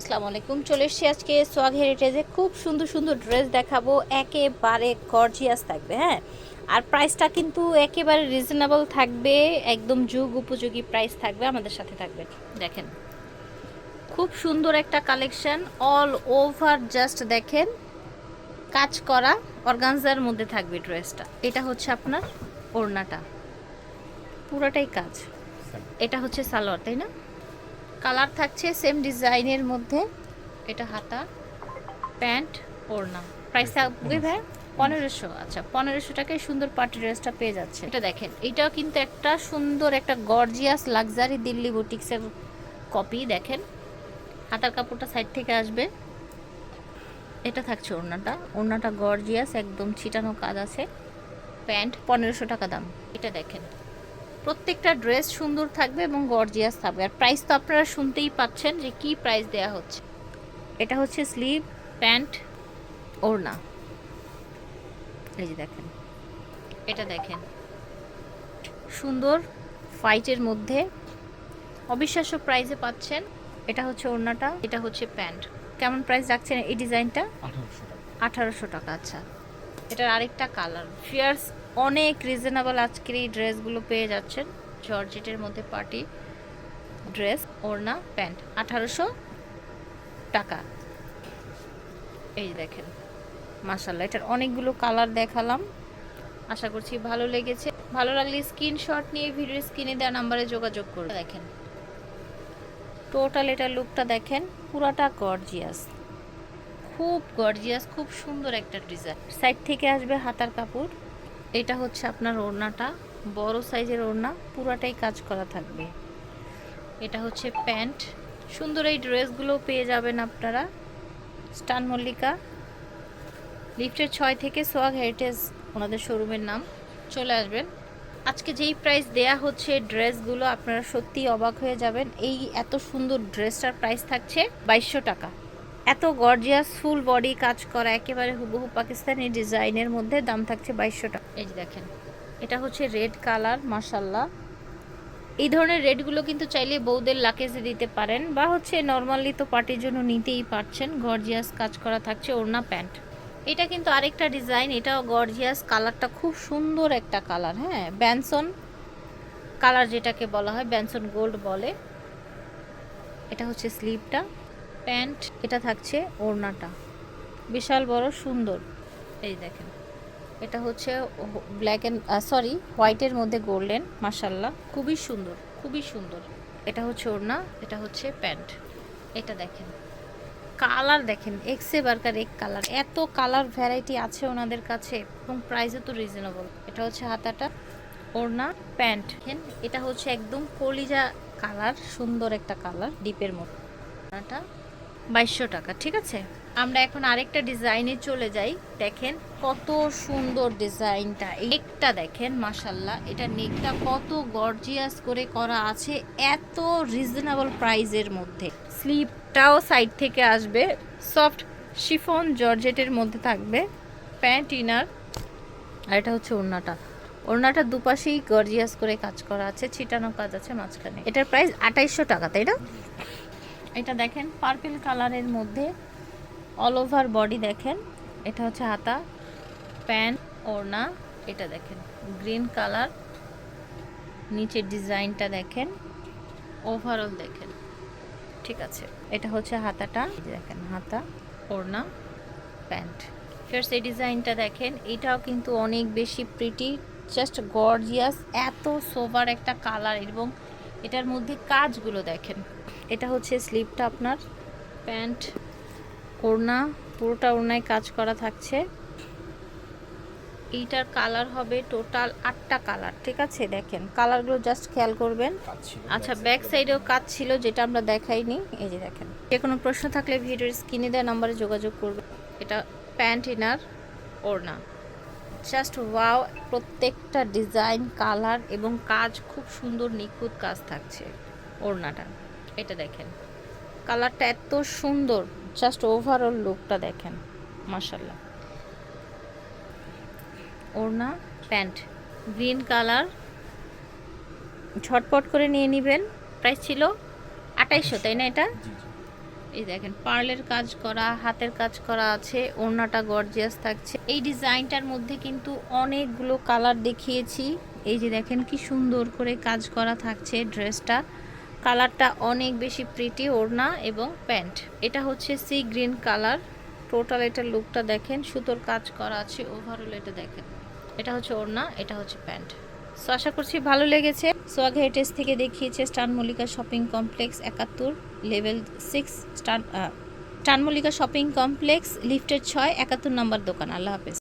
আসসালামু আলাইকুম, চলে এসেছি আজকে সোয়াগ হেরিটেজে। খুব সুন্দর সুন্দর ড্রেস দেখাবো, একেবারে গর্জিয়াস থাকবে। হ্যাঁ, আর প্রাইসটা কিন্তু একেবারে রিজনেবল থাকবে, একদম যুগ উপযোগী প্রাইস থাকবে। আমাদের সাথে থাকবেন। দেখেন খুব সুন্দর একটা কালেকশন, অল ওভার জাস্ট দেখেন কাজ করা অর্গানজার মধ্যে থাকবে ড্রেসটা। এটা হচ্ছে আপনার ওড়নাটা, পুরোটাই কাজ। এটা হচ্ছে সালোয়ার, তাই না? কালার থাকছে সেম ডিজাইনের মধ্যে। এটা হাতা, প্যান্ট, ওড়না। প্রাইস থাকবে ভাই 1500। আচ্ছা, 1500 টাকায় সুন্দর পার্টি ড্রেসটা পেয়ে যাচ্ছে। এটা দেখেন, এটাও কিন্তু একটা সুন্দর একটা গর্জিয়াস লাক্সারি দিল্লি বুটিক্সের কপি। দেখেন হাতার কাপড়টা সাইড থেকে আসবে। এটা থাকছে ওড়নাটা, ওড়নাটা গর্জিয়াস, একদম ছিটানো কাজ আছে। প্যান্ট 1500 টাকা দাম। এটা দেখেন প্রত্যেকটা ড্রেস সুন্দর থাকবে এবং গর্জিয়াস থাকবে। আর প্রাইস তো আপনারা শুনতেই পাচ্ছেন যে কি প্রাইস দেয়া হচ্ছে। এটা হচ্ছে স্লিভ, প্যান্ট, ওড়না। এই যে দেখেন, এটা দেখেন সুন্দর ফাইটের মধ্যে অবিশ্বাস্য প্রাইসে পাচ্ছেন। এটা হচ্ছে ওড়নাটা, এটা হচ্ছে প্যান্ট। কেমন প্রাইস রাখছেন এই ডিজাইনটা? 1800 টাকা। আচ্ছা, এটার আরেকটা কালার ফিয়ার্স, অনেক রিজনেবল আজকের এই ড্রেসগুলো পেয়ে যাচ্ছেন। জর্জেটের মধ্যে পার্টি ড্রেস, ওড়না, প্যান্ট 1800 টাকা। এই দেখেন মাশাআল্লাহ, এটার অনেকগুলো কালার দেখালাম, আশা করছি ভালো লেগেছে। ভালো লাগলে স্ক্রিনশট নিয়ে ভিডিও স্ক্রিনে দেওয়া নাম্বারে যোগাযোগ করুন। দেখেন টোটাল এটার লুকটা দেখেন, পুরাটা গর্জিয়াস, খুব গর্জিয়াস, খুব সুন্দর একটা ডিজাইন। সাইড থেকে আসবে হাতার কাপড়। এটা হচ্ছে আপনার ওড়নাটা, বড় সাইজের ওড়না, পুরাটাই কাজ করা থাকবে। এটা হচ্ছে প্যান্ট। সুন্দর এই ড্রেসগুলো পেয়ে যাবেন আপনারা স্টান মল্লিকা লিফটের 6 থেকে সোয়াগ হেরিটেজ ওনাদের শোরুমের নাম। চলে আসবেন। আজকে যেই প্রাইস দেয়া হচ্ছে ড্রেসগুলো, আপনারা সত্যিই অবাক হয়ে যাবেন। এই এত সুন্দর ড্রেসটার প্রাইস থাকছে 2200 টাকা। এত গর্জিয়াস ফুল বডি কাজ করা, একেবারে হুবহু পাকিস্তানি ডিজাইনের মধ্যে দাম থাকছে 2200 টাকা। এই যে দেখেন, এটা হচ্ছে রেড কালার। মাশাল্লাহ, এই ধরনের রেডগুলো কিন্তু চাইলে বউদের লাকেজে দিতে পারেন, বা হচ্ছে নর্মালি তো পার্টির জন্য নিতেই পারছেন। গর্জিয়াস কাজ করা থাকছে ওড়না, প্যান্ট। এটা কিন্তু আরেকটা ডিজাইন, এটাও গর্জিয়াস, কালারটা খুব সুন্দর একটা কালার। হ্যাঁ, ব্যানসন কালার যেটাকে বলা হয়, ব্যানসন গোল্ড বলে। এটা হচ্ছে স্লিভটা, প্যান্ট। এটা থাকছে ওড়নাটা, বিশাল বড় সুন্দর। এই দেখেন, এটা হচ্ছে ব্ল্যাক অ্যান্ড হোয়াইটের মধ্যে গোল্ডেন। মাশাল্লাহ, খুবই সুন্দর, খুবই সুন্দর। এটা হচ্ছে ওড়না, এটা হচ্ছে প্যান্ট। এটা দেখেন কালার, দেখেন এক্সে বার্কার এক কালার, এত কালার ভ্যারাইটি আছে ওনাদের কাছে এবং প্রাইসও তো রিজনেবল। এটা হচ্ছে হাতাটা, ওড়না, প্যান্ট। এটা হচ্ছে একদম কলিজা কালার, সুন্দর একটা কালার ডিপের মতো। ওড়নাটা 2200 টাকা। ঠিক আছে, আমরা এখন আরেকটা ডিজাইনে চলে যাই। দেখেন কত সুন্দর ডিজাইনটা, নেকটা দেখেন মাশাল্লাহ, এটা নেকটা কত গর্জিয়াস করে করা আছে এত রিজনেবল প্রাইসের মধ্যে। স্লিভটাও সাইড থেকে আসবে, সফট শিফন জর্জেটের মধ্যে থাকবে। Pant, inner. আর এটা হচ্ছে ওড়নাটা, ওড়নাটা দুপাশেই গর্জিয়াস করে কাজ করা আছে, ছিটানো কাজ আছে মাঝখানে। এটার প্রাইস 2800 টাকা, তাই না? এটা দেখেন পার্পল কালারের মধ্যে অল ওভার বডি। দেখেন এটা হচ্ছে হাতা, প্যান্ট, ওড়না। এটা দেখেন গ্রিন কালার, নিচের ডিজাইনটা দেখেন, ওভারঅল দেখেন। ঠিক আছে, এটা হচ্ছে হাতাটা, দেখেন হাতা, ওড়না, প্যান্ট। ফিরস এই ডিজাইনটা দেখেন, এটাও কিন্তু অনেক বেশি প্রিটি, জাস্ট গর্জিয়াস, এত সোভার একটা কালার এবং এটার মধ্যে কাজগুলো দেখেন। এটা হচ্ছে স্লিভটা আপনার, প্যান্ট, ওড়না, পুরোটা ওড়নায় কাজ করা থাকছে। এইটার কালার হবে টোটাল 8টা কালার। ঠিক আছে, দেখেন কালারগুলো জাস্ট খেয়াল করবেন। আচ্ছা, ব্যাক সাইডেও কাজ ছিল যেটা আমরা দেখাইনি। এই যে দেখেন, যে কোনো প্রশ্ন থাকলে ভিডিওর স্ক্রিনে দেওয়া নাম্বারে যোগাযোগ করবেন। এটা প্যান্ট, ইনার, ওড়না, জাস্ট ওয়াও। প্রত্যেকটা ডিজাইন, কালার এবং কাজ খুব সুন্দর, নিখুঁত কাজ থাকছে ওড়নাটা। এটা দেখেন কালারটা এত সুন্দর, জাস্ট ওভারঅল লুকটা দেখেন মাশাল্লাহ। ওড়না, প্যান্ট, গ্রিন কালার, ঝটপট করে নিয়ে নেবেন। প্রাইস ছিল 2800, তাই না? এই দেখেন পার্লের কাজ করা, হাতের কাজ করা আছে, ওড়নাটা গর্জিয়াস থাকছে। এই ডিজাইনটার মধ্যে কিন্তু অনেকগুলো কালার দেখিয়েছি। এই যে দেখেন কি সুন্দর করে কাজ করা থাকছে ড্রেসটা, কালারটা অনেক বেশি প্রিটি। ওড়না এবং প্যান্ট, এটা হচ্ছে সি গ্রিন কালার। টোটাল এটার লুকটা দেখেন, সুতোর কাজ করা আছে ওভারঅল। এটা দেখেন, এটা হচ্ছে ওড়না, এটা হচ্ছে প্যান্ট। সো আশা করছি ভালো লেগেছে। সোয়াগ হেরিটেজ থেকে দেখিয়েছে স্টান মল্লিকা শপিং কমপ্লেক্স 71 লেভেল 6 স্টান মল্লিকা শপিং কমপ্লেক্স লিফটের 6 71 নম্বর দোকান। আল্লাহ হাফেজ।